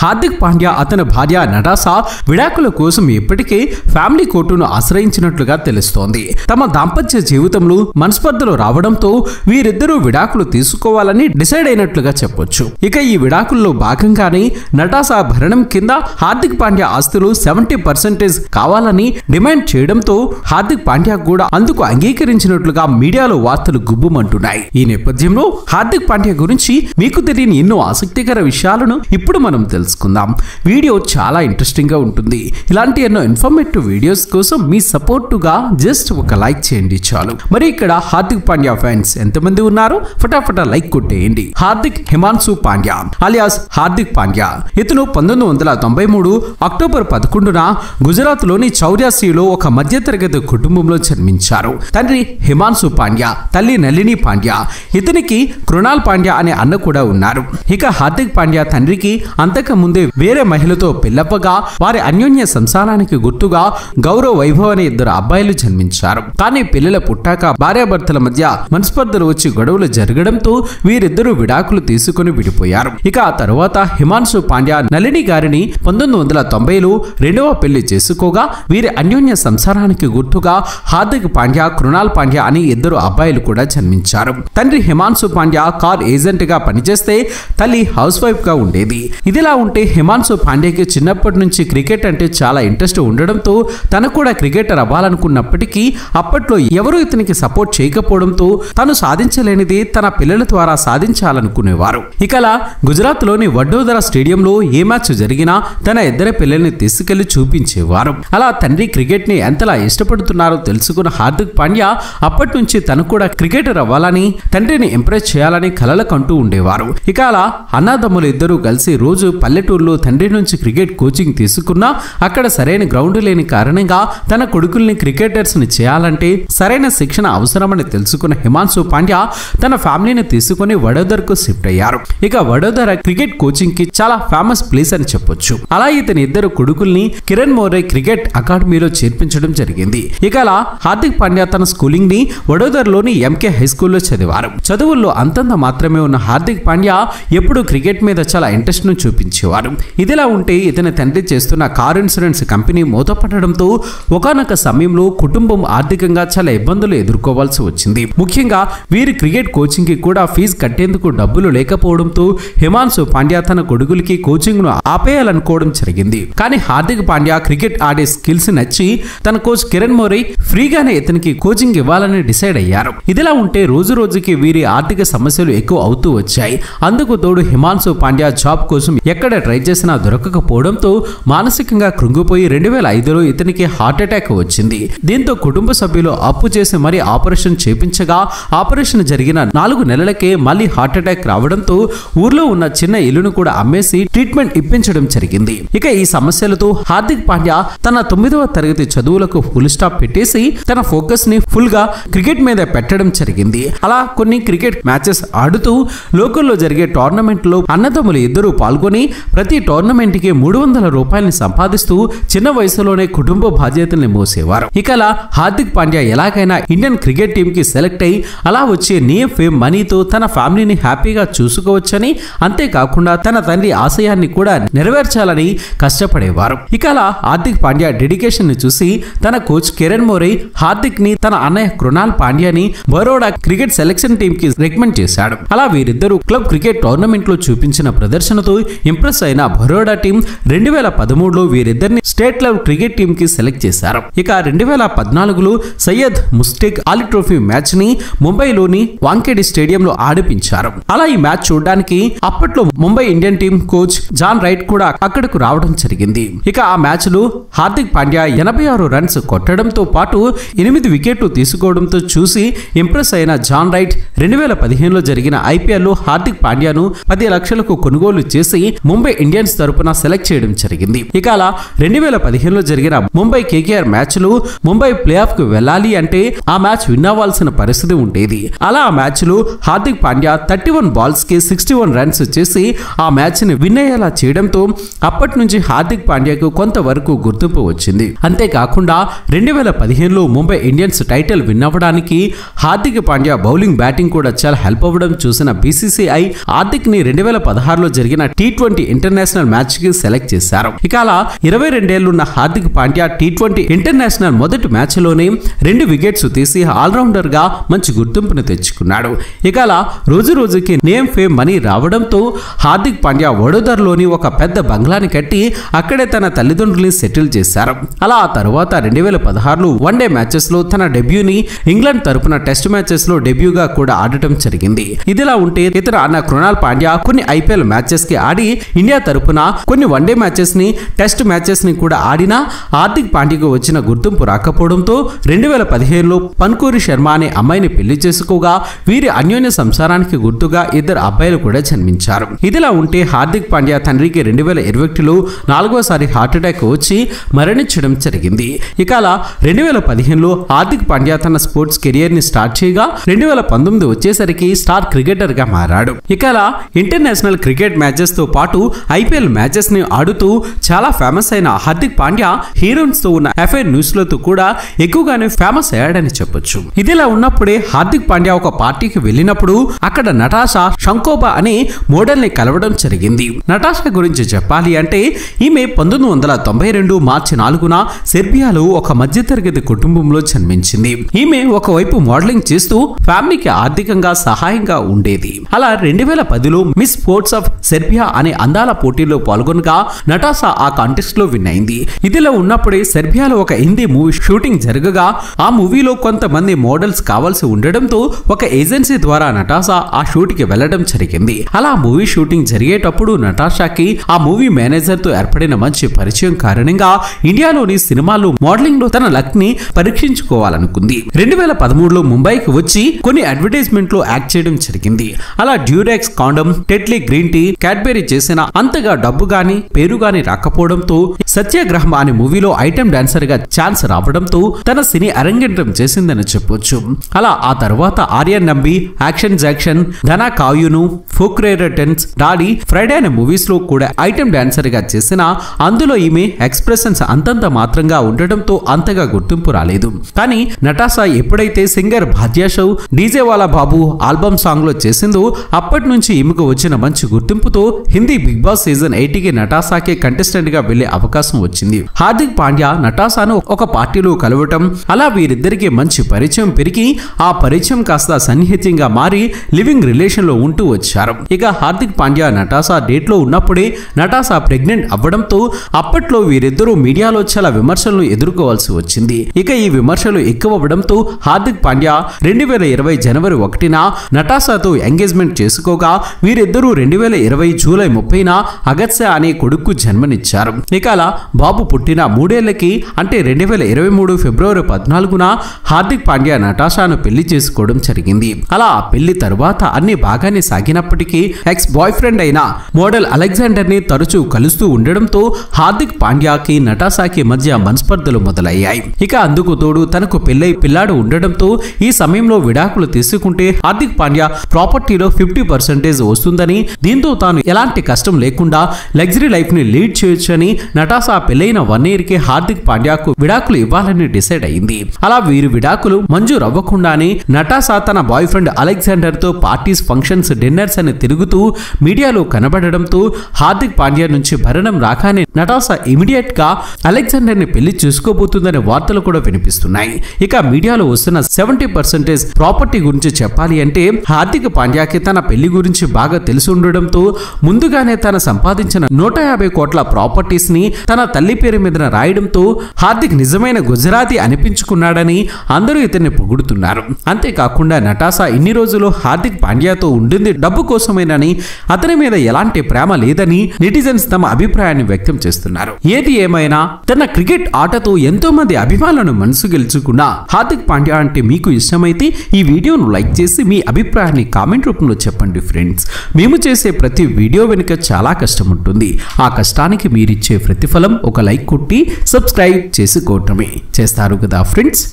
హార్దిక్ పాండ్యా అతని భార్య నటాషా విడాకుల కోసం ఇప్పటికే ఫ్యామిలీ కోర్టును ఆశ్రయించినట్లుగా తెలుస్తోంది. తమ దాంపత్య జీవితంలో మనస్పర్ధలు రావడంతో వీరిద్దరూ విడాకులు తీసుకోవాలని డిసైడ్ అయినట్లుగా చెప్పొచ్చు. ఇక ఈ విడాకుల్లో భాగంగానే నటాషా భరణం కింద హార్దిక్ పాండ్యా ఆస్తులు 70% కావాలని డిమాండ్ చేయడంతో హార్దిక్ పాండ్యా కూడా అందుకు అంగీకరించినట్లుగా మీడియాలో వార్తలు గుబ్బుమంటున్నాయి. ఈ నేపథ్యంలో హార్దిక్ పాండ్యా గురించి మీకు తెలియని ఎన్నో ఆసక్తికర విషయాలను ఇప్పుడు మనం తెలుసుకుందాం. వీడియో చాలా ఇంట్రెస్టింగ్ గా ఉంటుంది. ఇలాంటి ఎన్నో ఇన్ఫర్మేటివ్ వీడియోస్ కోసం మీ సపోర్టుగా జస్ట్ ఒక లైక్ చేయండి చాలు. మరి ఇక్కడ హార్దిక్ పాండ్యా ఫ్యాన్స్ ఎంతమంది ఉన్నారు? ఫటాఫటా లైక్ కొట్టేయండి. హార్దిక్ హిమాన్షు పాండ్యా అలియాస్ హార్దిక్ పాండ్యా ఇతను 1993 అక్టోబర్ 11న గుజరాత్ లోని చౌర్యాసీలో ఒక మధ్యతరగతి కుటుంబంలో జన్మించారు. తండ్రి హిమాన్షు పాండ్యా, తల్లి నళిని పాండ్యా. ఇతనికి కృణాల్ పాండ్యా అనే అన్న కూడా ఉన్నారు. ఇక హార్దిక్ పాండ్యా తండ్రికి అంతకు ముందే వేరే మహిళతో పెళ్లవ్వగా వారి అన్యోన్య సంసారానికి గుర్తుగా గౌరవ్ వైభవ్ అనే 2 అబ్బాయిలు జన్మించారు. కానీ పిల్లల పుట్టాక భార్యాభర్తల మధ్య మనస్పర్ధలు వచ్చి గొడవలు జరగడంతో వీరిద్దరూ విడాకులు తీసుకుని విడిపోయారు. ఇక ఆ తరువాత హిమాన్షు పాండ్యా నళిని గారిని 1990లో రెండవ పెళ్లి చేసుకోగా వీరి అన్యోన్య సంసారానికి గుర్తుగా హార్దిక్ పాండ్యా, కృణాల్ పాండ్యా అని 2 అబ్బాయిలు కూడా జన్మించారు. తండ్రి హిమాన్షు పాండ్యా కార్ ఏజెంట్ గా పనిచేస్తే తల్లి హౌస్ వైఫ్ గా ఉండేది. ఇదిలా ఉంటే హిమాన్షు పాండ్యాకి చిన్నప్పటి నుంచి క్రికెట్ అంటే చాలా ఇంట్రెస్ట్ ఉండడంతో తను కూడా క్రికెటర్ అవ్వాలనుకున్నప్పటికీ అప్పట్లో ఎవరూ ఇతనికి సపోర్ట్ చేయకపోవడంతో తను సాధించలేనిది తన పిల్లల ద్వారా సాధించాలనుకునేవారు. ఇకలా గుజరాత్ లోని వడోదరా స్టేడియంలో ఏ మ్యాచ్ జరిగినా తన 2 పిల్లల్ని తీసుకెళ్లి చూపించేవారు. అలా తండ్రి క్రికెట్ ని ఎంతలా ఇష్టపడుతున్నారో తెలుసుకున్న హార్దిక్ పాండ్యా అప్పటి నుంచి తను కూడా క్రికెటర్ అవ్వాలని, తండ్రిని ఇంప్రెస్ చేయాలని కలలకంటూ ఉండేవారు. ఇక అలా అన్నదమ్ములు ఇద్దరు కలిసి రోజు పల్లెటూరులో తండ్రి నుంచి క్రికెట్ కోచింగ్ తీసుకున్నా అక్కడ సరైన గ్రౌండ్ లేని కారణంగా తన కొడుకుల్ని క్రికెటర్స్ ని చేయాలంటే సరైన శిక్షణ అవసరమని తెలుసుకున్న హిమాన్షు పాండ్యా తన ఫ్యామిలీని తీసుకుని వడోదరకు షిఫ్ట్ అయ్యారు. ఇక వడోదరా క్రికెట్ కోచింగ్ కి చాలా ఫేమస్ ప్లేస్ అని చెప్పొచ్చు. అలా ఇతని 2 కొడుకుల్ని కిరణ్ మోరే క్రికెట్ అకాడమీలో చేర్పించడం జరిగింది. ఇక అలా హార్దిక్ పాండ్యా తన స్కూలింగ్ ని వడోదరలోని ఎంకే హై స్కూల్లో చదివారు. చదువుల్లో అంతంత మాత్రమే ఉన్న హార్దిక్ పాండ్యా ఎప్పుడూ క్రికెట్ మీద చాలా ఇంట్రెస్ట్ ను చూపించేవారు. ఇదిలా ఉంటే ఇతని తండ్రి చేస్తున్న కార్ ఇన్సూరెన్స్ కంపెనీ మూతపడడంతో ఒకానొక సమయంలో కుటుంబం ఆర్థికంగా చాలా ఇబ్బందులు ఎదుర్కోవాల్సి వచ్చింది. ముఖ్యంగా వీరి క్రికెట్ కోచింగ్ కి కూడా ఫీజు కట్టేందుకు డబ్బులు లేకపోవడంతో హిమాన్షు పాండ్యా తన కొడుకులకి కోచింగ్ ను ఆపేయాలనుకోవడం జరిగింది. కానీ హార్దిక్ పాండ్యా క్రికెట్ ఆడే స్కిల్స్ నచ్చి తన కోచ్ కిరణ్ మోరే ఫ్రీగానే ఇతనికి కోచింగ్ ఇవ్వాలని డిసైడ్ అయ్యారు. ఇదిలా ఉంటే రోజు రోజుకి వీరి ఆర్థిక సమస్యలు ఎక్కువ అవుతూ వచ్చాయి. అందుకు తోడు హిమాన్షు పాండ్యా జాబ్ కోసం ఎక్కడ ట్రై చేసినా దొరకకపోవడంతో మానసికంగా కృంగిపోయి 2005లో ఇతనికి హార్ట్ అటాక్ వచ్చింది. దీంతో కుటుంబ సభ్యులు అప్పు చేసి మరీ ఆపరేషన్ చేపించగా ఆపరేషన్ జరిగిన 4 నెలలకే మళ్ళీ హార్ట్ అటాక్ రావడంతో ఊర్లో ఉన్న చిన్న ఇల్లును కూడా అమ్మేసి ట్రీట్మెంట్ ఇప్పించడం జరిగింది. ఇక ఈ సమస్యలతో హార్దిక్ పాండ్యా తన 9వ తరగతి చదువులకు ఫుల్ స్టాప్ పెట్టేసి తన ఫోకస్ ని ఫుల్ గా క్రికెట్ మీద పెట్టడం జరిగింది. అలా కొన్ని క్రికెట్ మ్యాచెస్ ఆడుతూ లోకల్లో జరిగే టోర్నమెంట్ లో అన్నదమ్ములు ఇద్దరు పాల్గొని ప్రతి టోర్నమెంట్ కి 300 రూపాయలని సంపాదిస్తూ చిన్న వయసులోనే కుటుంబ బాధ్యతల్ని మోసేవారు. ఇక అలా హార్దిక్ పాండ్యా ఎలాగైనా ఇండియన్ క్రికెట్ టీమ్ కి సెలెక్ట్ అయి అలా వచ్చే నేమ్ ఫేమ్ మనీతో తన ఫ్యామిలీని హ్యాపీగా చూసుకోవచ్చని, అంతేకాకుండా తన తండ్రి ఆశయాన్ని కూడా నెరవేర్చాలని కష్టపడేవారు. ఇక అలా హార్దిక్ పాండ్యా డెడికేషన్ ని చూసి తన కోచ్ కిరణ్ మోరే హార్దిక్ ని తన అన్నయ్య కృణాల్ పాండ్యాని బరోడా క్రికెట్ సెలక్షన్ టీమ్ కి రికమెండ్ చేశాడు. అలా వీరిద్దరూ క్లబ్ క్రికెట్ టోర్నమెంట్ లో చూపించిన ప్రదర్శనతో ఇంప్రెస్ అయిన బరోడా టీం 2013లో వీరిద్దరిని స్టేట్ లెవెల్ క్రికెట్ టీమ్ కి సెలెక్ట్ చేశారు. ఇక 2014లో సయ్యద్ ముస్టేక్ అలీ ట్రోఫీ మ్యాచ్ ని ముంబైలోని వాంఖేడే స్టేడియంలో ఆడిపించారు. అలా ఈ మ్యాచ్ చూడడానికి అప్పట్లో Mumbai Indian team coach John Wright కూడా అక్కడకు రావడం జరిగింది. ఇక ఆ మ్యాచ్ లో హార్దిక్ పాండ్యా 86 రన్స్ కొట్టడంతో పాటు 8 వికెట్లు తీసుకోవడంతో చూసి ఇంప్రెస్ అయిన జాన్ రైట్ 2015లో జరిగిన ఐపీఎల్ లో హార్దిక్ పాండ్యాను 10 లక్షలకు కొనుగోలు చేసి ముంబై ఇండియన్స్ తరపున సెలెక్ట్ చేయడం జరిగింది. ఇక అలా 2015లో జరిగిన ముంబై కేకేఆర్ మ్యాచ్ లో ముంబై ప్లే ఆఫ్ కు వెళ్ళాలి అంటే ఆ మ్యాచ్ విన్ అవ్వాల్సిన పరిస్థితి ఉండేది. అలా ఆ మ్యాచ్ లో హార్దిక్ పాండ్యా 31 బాల్స్ కి 61 రన్స్ చేసి ఆ మ్యాచ్ ని విన్ అయ్యేలా చేయడంతో అప్పటి నుంచి హార్దిక్ పాండ్యాకు కొంతవరకు గుర్తింపు వచ్చింది. అంతేకాకుండా 2015లో ముంబై ఇండియన్స్ టైటిల్ విన్ అవ్వడానికి హార్దిక్ పాండ్యా బౌలింగ్ బ్యాటింగ్ కూడా చాలా హెల్ప్ అవ్వడం చూసిన బీసీసీఐ హార్దిక్ ని 2016లో జరిగిన T20 ఇంటర్నేషనల్ మ్యాచ్ కి సెలెక్ట్ చేశారు. ఇక అలా 22 ఏళ్లున్న హార్దిక్ పాండ్యా T20 ఇంటర్నేషనల్ మొదటి మ్యాచ్ లోనే 2 వికెట్స్ తీసి ఆల్రౌండర్ గా మంచి గుర్తింపును తెచ్చుకున్నాడు. ఇక అలా రోజు రోజుకి నేమ్ ఫేమ్ మనీ రావడంతో హార్దిక్ పాండ్యా వడోదరలోని ఒక పెద్ద బంగ్లాని కట్టి అక్కడే తన తల్లిదండ్రుల్ని సెటిల్ చేశారు. అలా ఆ తర్వాత 2016 వన్డే మ్యాచెస్ లో తన డెబ్యూని ఇంగ్లాండ్ తరపున టెస్ట్ మ్యాచెస్ లో డెబ్యూగా కూడా ఆడటం జరిగింది. ఇదిలా ఉంటే ఇతర అన్న కృణాల్ పాండ్యా కొన్ని ఐపీఎల్ మ్యాచెస్ కి ఆడి ఇండియా తరపున కొన్ని వన్డే మ్యాచెస్ ని టెస్ట్ మ్యాచెస్ ని కూడా ఆడినా హార్దిక్ పాండ్యాకు వచ్చిన గుర్తింపు రాకపోవడంతో 2015లో పన్కూరి శర్మ అనే అమ్మాయిని పెళ్లి చేసుకోగా వీరి అన్యోన్య సంసారానికి గుర్తుగా 2 అబ్బాయిలు కూడా జన్మించారు. ఇదిలా ఉంటే హార్దిక్ పాండ్యా తండ్రికి 2021లో 4వసారి హార్ట్ అటాక్ వచ్చి మరణించడం జరిగింది. ఇక అలా 2015లో హార్దిక్ పాండ్యా తన స్పోర్ట్స్ కెరియర్ ని స్టార్ట్ చేయగా 2019 వచ్చేసరికి స్టార్ క్రికెటర్ గా మారాడు. ఇక అలా ఇంటర్నేషనల్ క్రికెట్ మ్యాచెస్ తో పాటు ఐపీఎల్ మ్యాచెస్ ని ఆడుతూ చాలా ఫేమస్ అయిన హార్దిక్ పాండ్యా హీరోయిన్స్ తో ఉన్న అఫైర్ న్యూస్ లతో కూడా ఎక్కువగానే ఫేమస్ అయ్యాడని చెప్పొచ్చు. ఇదిలా ఉన్నప్పుడే హార్దిక్ పాండ్యా ఒక పార్టీకి వెళ్ళినప్పుడు అక్కడ నటాషా షంకోబా అనే మోడల్ ని కలవడం జరిగింది. నటాషా గురించి చెప్పాలి అంటే ఈమె 1992 మార్చి 4న సెర్బియాలో ఒక మధ్యతరగతి కుటుంబంలో జన్మించింది. ఈమె ఒకవైపు మోడలింగ్ చేస్తూ ఫ్యామిలీకి ఆర్థికంగా సహాయంగా ఉండేది. అలా 2010లో మిస్ స్పోర్ట్స్ ఆఫ్ సెర్బియా అనే అందాల పోటీలో పాల్గొనగా నటాషా ఆ కాంటెస్ట్ లో విన్ అయింది. ఇదిలో ఉన్నప్పుడే సెర్బియాలో ఒక హిందీ మూవీ షూటింగ్ జరగగా ఆ మూవీలో కొంతమంది మోడల్స్ కావాల్సి ఉండడంతో ఒక ఏజెన్సీ ద్వారా నటాషా ఆ షూట్ కి వెళ్లడం జరిగింది. అలా మూవీ షూటింగ్ జరిగేటప్పుడు నటాషాకి ఆ మూవీ మేనేజర్ తో ఏర్పడిన మంచి పరిచయం కారణంగా ఇండియాలోని సినిమాల్లో మోడలింగ్ లో తన లక్ ని పరీక్షించుకోవాలనుకుంది. 2013లో ముంబైకి వచ్చి కొన్ని అడ్వర్టైజ్మెంట్ లో యాక్ట్ చేయడం జరిగింది. అలా Durex condom, Tetley green tea, Cadbury చేసిన అంతగా డబ్బు గాని పేరు గాని రాకపోవడంతో సత్యాగ్రహం అనే మూవీలో ఐటెం డాన్సర్ గా ఛాన్స్ రావడంతో తన సినీ అరంగేట్రం చేసిందని చెప్పొచ్చు. అలా ఆ తర్వాత ఆర్యన్ నంబి, యాక్షన్ జాక్షన్, ధనా కాయును, ఫోక్రేరటెన్స్, డాడీ, ఫ్రైడే అనే మూవీస్ లో కూడా ఐటెం డాన్సర్ గా చేసిన అందులో ఈమె ఎక్స్ప్రెషన్స్ అంతంత మాత్రంగా ఉండటంతో అంతగా గుర్తింపు రాలేదు. కానీ నటాషా ఎప్పుడైతే singer Badshah, DJ wala Babu album song లో చేసిందో అప్పటి నుంచి ఈమెకు వచ్చిన మంచి గుర్తింపుతో హిందీ బిగ్ బాస్ సీజన్ 8కి నటాషాకి కంటెస్టెంట్ గా వెళ్లే అవకాశం వచ్చింది. హార్దిక్ పాండ్యా నటాషాను ఒక పార్టీలో కలవటం, అలా వీరిద్దరికి మంచి పరిచయం పెరిగి ఆ పరిచయం కాస్త సన్నిహితంగా మారి లివింగ్ రిలేషన్ లో ఉంటూ వచ్చారు. ఇక హార్దిక్ పాండ్యా నటాషా డేట్ లో ఉన్నప్పుడే నటాషా ప్రెగ్నెంట్ అవ్వడంతో అప్పట్లో వీరిద్దరూ మీడియాలో చాలా విమర్శలను ఎదుర్కోవాల్సి వచ్చింది. ఇక ఈ విమర్శలు ఎక్కువ అవ్వడంతో హార్దిక్ పాండ్యా 2020 జనవరి 1న నటాషాతో ఎంగేజ్మెంట్ చేసుకోగా వీరిద్దరూ 2020 జూలై 30న అగత్సా అనే కొడుకు జన్మనిచ్చారు. ఇక అలా బాబు పుట్టిన 3 ఏళ్లకి అంటే 2023 ఫిబ్రవరి 14న హార్దిక్ పాండ్యా నటాషాను పెళ్లి చేసుకోవడం జరిగింది. అలా ఆ పెళ్లి తరువాత అన్ని బాగానే సాగినప్పటికీ ఎక్స్ బాయ్ ఫ్రెండ్ అయిన మోడల్ అలెగ్జాండర్ ని తరచూ కలుస్తూ ఉండడంతో హార్దిక్ పాండ్యాకి నటాషాకి మధ్య మనస్పర్ధలు మొదలయ్యాయి. ఇక అందుకు తోడు తనకు పెళ్లై పిల్లాడు ఉండడంతో ఈ సమయంలో విడాకులు తీసుకుంటే హార్దిక్ పాండ్యా ప్రాపర్టీలో 50% వస్తుందని, దీంతో తాను ఎలాంటి కష్టం లేకుండా లగ్జరీ లైఫ్ ని లీడ్ చేయొచ్చని నటాషా పెళ్లైన 1 year కి హార్దిక్ పాండ్యాకు విడాకులు ఇవ్వాలని డిసైడ్ అయింది. అలా వీరి విడాకులు మంజూరు అవ్వకుండానే నటాషా తన బాయ్ ఫ్రెండ్ అలెగ్జాండర్ తో పార్టీస్, ఫంక్షన్స్, డిన్నర్స్ అని తిరుగుతూ మీడియాలో కనబడడంతో హార్దిక్ పాండ్యా నుంచి భరణం రాగానే నటాషా ఇమిడియట్ గా అలెగ్జాండర్ ని పెళ్లి చేసుకోబోతుందనే వార్తలు కూడా వినిపిస్తున్నాయి. ఇక మీడియాలో వస్తున్న 70% ప్రాపర్టీ గురించి చెప్పాలి అంటే హార్దిక్ పాండ్యాకి తన పెళ్లి గురించి బాగా తెలిసి ఉండడంతో ముందుగానే తన సంపాదించిన 150 కోట్ల ప్రాపర్టీస్ ని తన తల్లి పేరు మీద రాయడంతో హార్దిక్ నిజమైన గుజరాతీ అనిపించుకున్నాడని అందరూ ఇతన్ని పొగుడుతున్నారు. అంతేకాకుండా నటాషా ఇన్ని రోజులు హార్దిక్ పాండ్యాతో ఉండింది డబ్బు కోసమేనని, అతని మీద ఎలాంటి ప్రేమ లేదని నెటిజన్స్ తమ అభిప్రాయాన్ని వ్యక్తం చేస్తున్నారు. ఏది ఏమైనా తన క్రికెట్ ఆటతో ఎంతో మంది అభిమానులను మనసు గెలుచుకున్న హార్దిక్ పాండ్యా అంటే మీకు ఇష్టమైతే ఈ వీడియోను లైక్ చేసి మీ అభిప్రాయాన్ని కామెంట్ రూపంలో చెప్పండి ఫ్రెండ్స్. మేము చేసే ప్రతి వీడియో వెనుక చాలా కష్టం ఉంటుంది. ఆ కష్టానికి మీరిచ్చే ప్రతిఫలం ఒక లైక్ కొట్టి సబ్స్క్రైబ్ చేసుకోవటమే. చేస్తారు కదా ఫ్రెండ్స్.